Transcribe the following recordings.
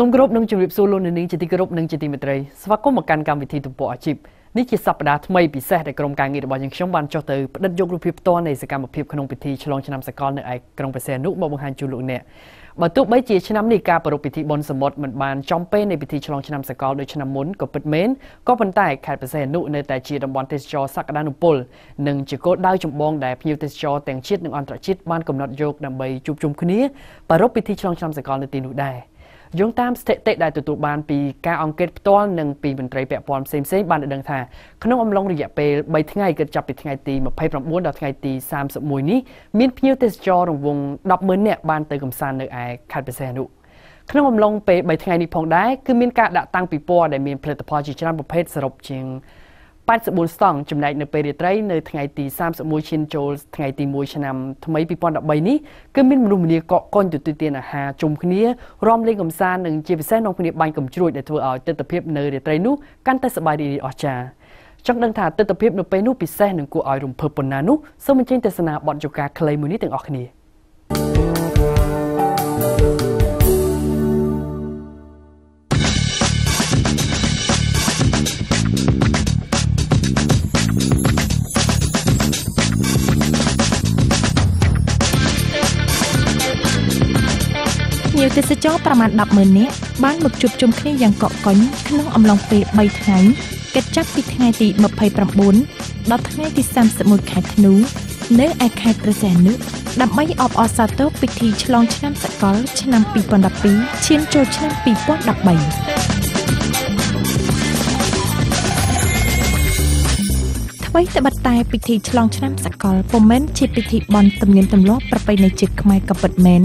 សូមគោរពនឹងជម្រាបសួរលោកអ្នកនាងជាទីគោរពនិងជាទីមេត្រីស្វាគមន៍មកកាន់កម្មវិធីទំព័រអាជីពនេះជាសប្តាហ៍ថ្មីពិសេសដែលក្រុមការងាររបស់យើងខ្ញុំបានចុះទៅផ្តិតយករូបភាពផ្ទាល់នៃសកម្មភាពក្នុងពិធីឆ្លងឆ្នាំសកលនៅឯក្រុងព្រះសីហនុមកបង្ហាញជូនលោកអ្នកបើទោះបីជាឆ្នាំនេះការប្រារព្ធពិធីបុណ្យសមុទ្រមិនបានចំពេលនៃពិធីឆ្លងឆ្នាំសកលដូចឆ្នាំមុនក៏ពិតមែនក៏ប៉ុន្តែខេត្តព្រះសីហនុនៅតែជាតំបន់ទេសចរសក្តានុពលនិងជាគោលដៅចម្បងដែលភ្ញៀវទេសចរទាំងជាតិនិងអន្តរជាតិបានកំណត់យកដើម្បីជួបជុំគ្នាប្រារព្ធពិធីឆ្លងឆ្នាំសកលនៅទីនោះដែរយោងតាមស្ថិតិដែលទទួលបានពីការអង្កេតផ្ទាល់និងពីមន្ត្រីពាក់ព័ន្ធផ្សេងៗបានដឹងថាក្នុងអំឡុងរយៈពេល3ថ្ងៃគិតចាប់ពីថ្ងៃទី29ដល់ថ្ងៃទី31នេះមានភ្ញៀវទេសចររង្វង់ 10,000 នាក់បានទៅកម្សាន្តនៅឯខេត្តព្រះសីហនុក្នុងអំឡុងពេល3ថ្ងៃនេះផងដែរគឺមានការដាក់តាំងពិព័រណ៍ដែលមានផលិតផលជាច្រើនប្រភេទសរុបជាង84ស្តង់ចំណែកនៅពេលរាត្រីនៅថ្ងៃទី31ឈានចូលថ្ងៃទី1ឆ្នាំថ្មី2013នេះគឺមានមនុស្សម្នាកកកុញទទួលទានអាហារជុំគ្នារំលេងកម្សាន្តនិងជាពិសេសនាំគ្នាបាញ់កំជ្រួចដែលធ្វើឲ្យទិដ្ឋភាពនៅរាត្រីនោះកាន់តែសប្បាយរីករាយអស្ចារ្យចង់ដឹងថាទិដ្ឋភាពនៅពេលនោះពិសេសនឹងគួរឲ្យរំភើបប៉ុណ្ណានោះសូមអញ្ជើញទស្សនាបទយកាខ្លីមួយនេះទាំងអស់គ្នាភ្ញៀវទេសចរប្រមាណ 10,000 នាក់បានមកជួបជុំគ្នាយ៉ាងកកកុញក្នុងអំឡុងពេល3ថ្ងៃគិតចាប់ពីថ្ងៃទី29ដល់ថ្ងៃទី31ខែធ្នូនៅឯខេត្តព្រះសីហនុដើម្បីអបអរសាទរពិធីឆ្លងឆ្នាំសកលឆ្នាំ2012ឈានចូលឆ្នាំ2013ថ្មីត្បិតតែពិធីឆ្លងឆ្នាំសកលពុំមែនជាពិធីបុណ្យទំនៀមទម្លាប់ប្រពៃណីជាតិខ្មែរក៏ពិតមែន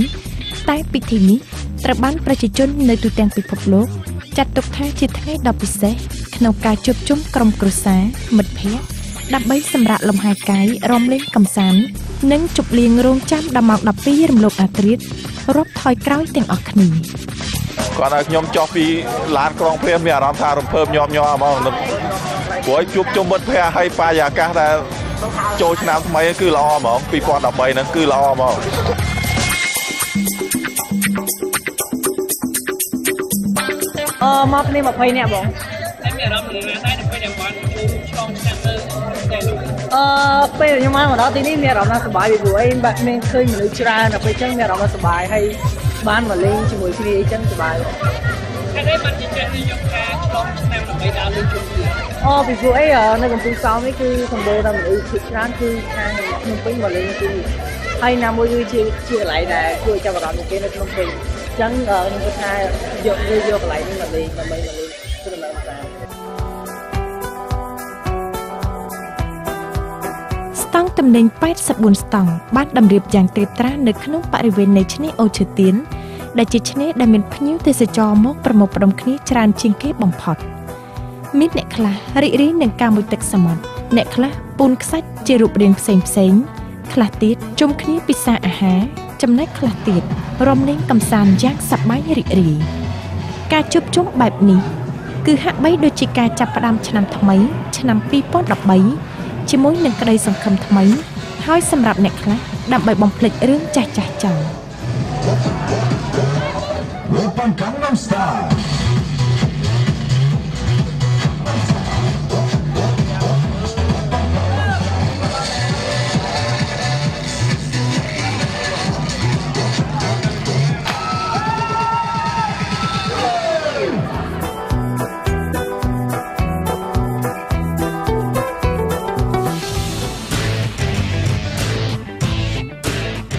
តែពិធីនេះត្រូវបានប្រជាជននៅទូទាំងពិភពលោកចាត់ទុកថាជាថ្ងៃដ៏ពិសេសក្នុងការជួបជុំក្រុមគ្រួសារមិត្តភ័ក្តិដើម្បីសម្រាកលំហែកាយរំលែកកម្សាន្តនិងជប់លៀងរងចាំដល់ម៉ោង12រំលប់អាធ្រាត្ររាប់ថយក្រោយទាំងអស់គ្នាគាត់ឲ្យខ្ញុំចុះពីឡានក្រុងព្រះមានអារម្មណ៍ថារំភើបញាប់ញ័រហ្មងព្រោះជួបជុំមិត្តភ័ក្តិហើយបរិយាកាសដែលចូលឆ្នាំថ្មីគឺល្អហ្មង2013ហ្នឹងគឺល្អហ្មងមកគ្នា20នាក់បងតែមានអារម្មណ៍រឿងណាដែរពេលដែលបានឆ្លងឆ្នាំទៅពេលខ្ញុំមកដល់ទីនេះមានអារម្មណ៍ថាសប្បាយពីព្រោះអីបាទមានឃើញមនុស្សច្រើនដល់ពេលអញ្ចឹងមានអារម្មណ៍ថាសប្បាយហើយបានមកលេងជាមួយគ្នាអញ្ចឹងសប្បាយតែនេះបានជាចិត្តយកការឆ្លងឆ្នាំដើម្បីដើរលេងជុំគ្នាពីព្រោះអីនៅកំពង់សោមនេះគឺសម្បូរតែមនុស្សភាគច្រើនគឺខាងភ្នំពេញមកលេងទីនេះហើយណាមួយគឺជាកន្លែងដែលគួរចាប់អារម្មណ៍គេនៅភ្នំពេញអញ្ចឹងខ្ញុំគិតថាយកកន្លែងនេះមកលេងដើម្បីមកលេងគឺដំណើរការស្តង់ទំនិញ84ស្តង់បានតម្រៀបយ៉ាងត្រៀបត្រានៅក្នុងបរិវេណនៃឆ្នេរអូឈើទានដែលជាឆ្នេរដែលមានភ្ញៀវទេសចរមកប្រមូលផ្ដុំគ្នាច្រើនជាងគេបំផុតមានអ្នកខ្លះរីករាយនឹងការមុជទឹកសមុទ្រអ្នកខ្លះពូនខ្សាច់ជារូបរាងផ្សេងខ្លះទៀតជុំគ្នាពិសាអាហារចំណែកខ្លះទៀតរំលែងកម្សាន្តយ៉ាងសប្បាយរីករាយការជួបជុំបែបនេះគឺហាក់បីដូចជាការចាប់ផ្ដើមឆ្នាំថ្មីឆ្នាំ2013ជាមួយនឹងក្តីសង្ឃឹមថ្មីហើយសម្រាប់អ្នកខ្លះដើម្បីបំភ្លេចរឿងចាស់ចោល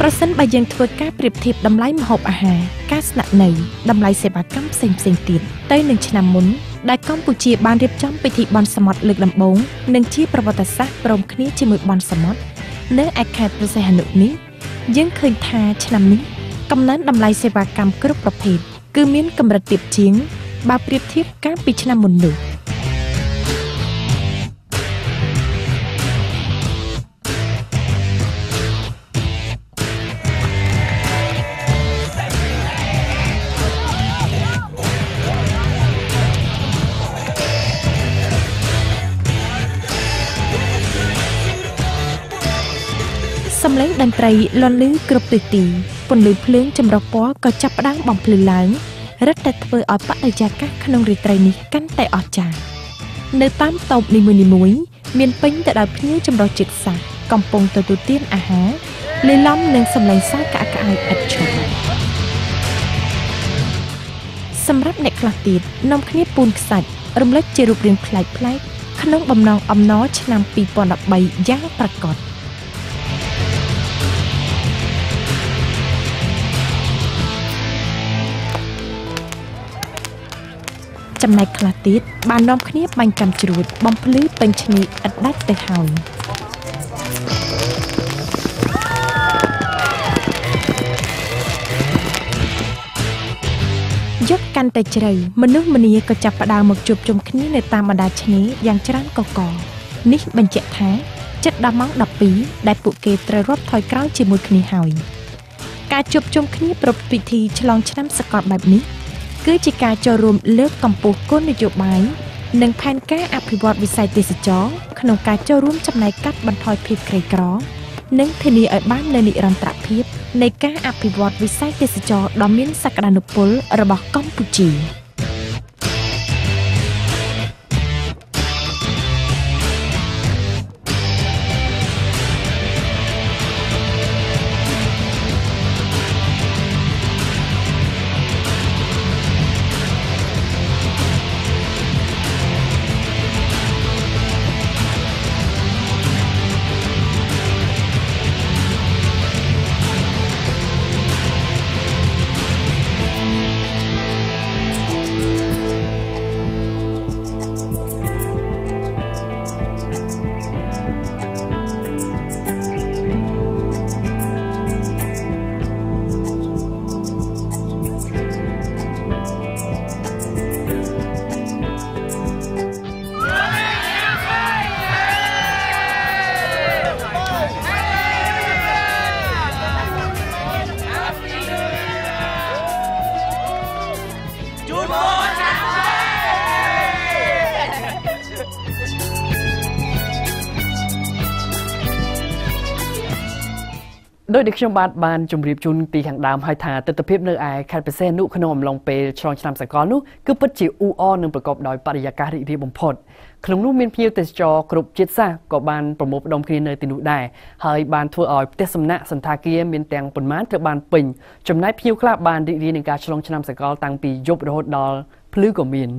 ប្រសិនបើយើងធ្វើការប្រៀបធៀបតម្លៃម្ហូបអាហារការស្នាក់នៅតម្លៃសេវាកម្មផ្សេងទៀតទៅនឹងឆ្នាំមុនដែលកម្ពុជាបានរៀបចំពិធីបុណ្យសមុទ្រលើកដំបូងនិងជាប្រវត្តិសាស្ត្រព្រមគ្នាជាមួយបុណ្យសមុទ្រនៅឯខេត្តព្រះសីហនុនេះយើងឃើញថាឆ្នាំនេះកំណើនតម្លៃសេវាកម្មគ្រប់ប្រភេទគឺមានកម្រិតទាបជាងបើប្រៀបធៀបកាលពីឆ្នាំមុននោះសំឡេងតន្ត្រីលាន់ឮគ្រប់ទិសទីពន្លឺភ្លើងចម្រុះពណ៌ក៏ចាប់ផ្ដើមបំភ្លឺឡើង រឹតតែធ្វើឲ្យបរិយាកាសក្នុងរាត្រីនេះកាន់តែអស្ចារ្យនៅតាមតូបនីមួយៗមានពេញទៅដោយភ្ញៀវចម្រុះជាតិសាសន៍កំពុងទទួលទានអាហារលាយឡំនឹងសម្លេងសើចក្អាកក្អាយឥតឈប់សម្រាប់អ្នកខ្លះទៀតនាំគ្នាពូនខ្សាច់រំលេចជារូបរាងប្លែកៗក្នុងបំណងអំណរឆ្នាំ2013យ៉ាងប្រាកដចំណែកខ្លះទៀតបាននាំគ្នាបាញ់កាំជ្រួចបំភ្លឺពេញឆ្នេរឥតដាច់ទៅហើយយកកាន់តែជ្រៅមនុស្សម្នាក៏ចាប់ផ្ដើមមកជួបជុំគ្នានៅតាមបណ្ដាឆ្នេរយ៉ាងច្រើនកកនេះបញ្ជាក់ថាជិតដល់ម៉ោង12ដែលពួកគេត្រូវរាប់ថយក្រោយជាមួយគ្នាហើយការជួបជុំគ្នាប្រពៃពិធីឆ្លងឆ្នាំសកលបែបនេះគឺជាការចូលរួមលើកកម្ពស់គោលនយោបាយនិងផែនការអភិវឌ្ឍវិស័យទេសចរណ៍ក្នុងការចូលរួមចំណែកកាត់បន្ថយភាពក្រីក្រនិងធានាឲ្យបាននូវនិរន្តរភាពនៃការអភិវឌ្ឍវិស័យទេសចរណ៍ដ៏មានសក្តានុពលរបស់កម្ពុជាដោយដែលខ្ញុំបានជម្រាបជូនពីខាងដើមហើយថាទស្សនវិជ្ជានៅឯខេត្តបរសេនុក្នុងអំឡុងពេលឆ្លងឆ្នាំសកលនោះគឺពិតជាអ៊ូអរនិងប្រកបដោយបរិយាកាសរីករាយបំផុតក្នុងនោះមានភ្ញៀវទេសចរគ្រប់ជាតិសាសន៍ក៏បានប្រមូលផ្ដុំគ្នានៅទីនោះដែរហើយបានធ្វើឲ្យផ្ទះសំណាក់សន្តាគារមានទាំងប៉ុន្មានត្រូវបានពេញចំណែកភ្ញៀវខ្លះបានរីករាយនឹងការឆ្លងឆ្នាំសកលតាំងពីយប់រហូតដល់ភ្លឺក៏មាន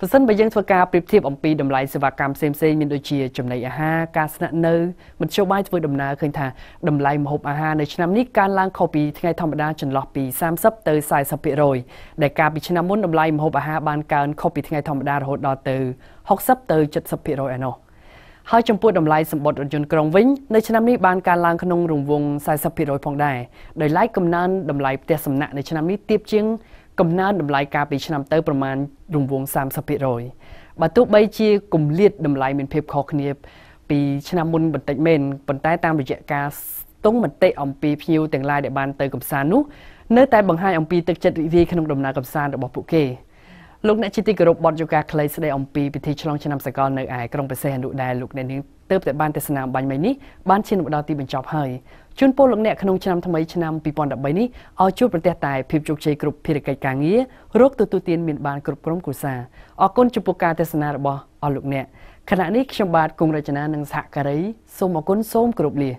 ប្រសិនបើយើងធ្វើការប្រៀបធៀបអំពីតម្លៃសេវាកម្មផ្សេងៗមានដូចជាចំណីអាហារការស្នាក់នៅមធ្យោបាយធ្វើដំណើរឃើញថាតម្លៃម្ហូបអាហារនៅឆ្នាំនេះកើនឡើងខុសពីថ្ងៃធម្មតាចន្លោះពី30ទៅ40%ដែលកាលពីឆ្នាំមុនតម្លៃម្ហូបអាហារបានកើនខុសពីថ្ងៃធម្មតារហូតដល់ទៅ60ទៅ70%ឯណោះហើយចំពោះតម្លៃសម្បត្តិរថយន្តក្រុងវិញនៅឆ្នាំនេះបានកើនឡើងក្នុងរង្វង់40%ផងដែរដោយឡែកកំណើនតម្លៃផ្ទះសំណាក់នៅឆ្នាំនេះទាបជាងកំណើនតម្លៃកាលពីឆ្នាំទៅប្រមាណរង្វង់30%បើទោះបីជាគម្លាតតម្លៃមានភាពខុសគ្នាពីឆ្នាំមុនបន្តិចមែនប៉ុន្តែតាមរយៈការស្ទង់មតិអំពីភ្ញៀវទាំងឡាយដែលបានទៅកម្សាន្តនោះនៅតែបង្ហាញអំពីទឹកចិត្តរីករាយក្នុងដំណើរកម្សាន្តរបស់ពួកគេលោកអ្នកជាទីគោរពបទយកាខ្លីស្ដីអំពីពិធីឆ្លងឆ្នាំសកលនៅឯក្រុងព្រះសីហនុដែលលោកអ្នកនាងទើបតែបានទស្សនាបាញ់មិញនេះបានឈានមកដល់ទីបញ្ចប់ហើយជូនពរលោកអ្នកក្នុងឆ្នាំថ្មីឆ្នាំ2013នេះឲ្យជួបប្រទះតែភាពជោគជ័យគ្រប់ភារកិច្ចការងាររកទទួលទានមានបានគ្រប់ក្រុមគ្រួសារអរគុណចំពោះការទស្សនារបស់អស់លោកអ្នកខណៈនេះខ្ញុំបាទគង់រចនានិងសហការីសូមអរគុណសូមគោរពលា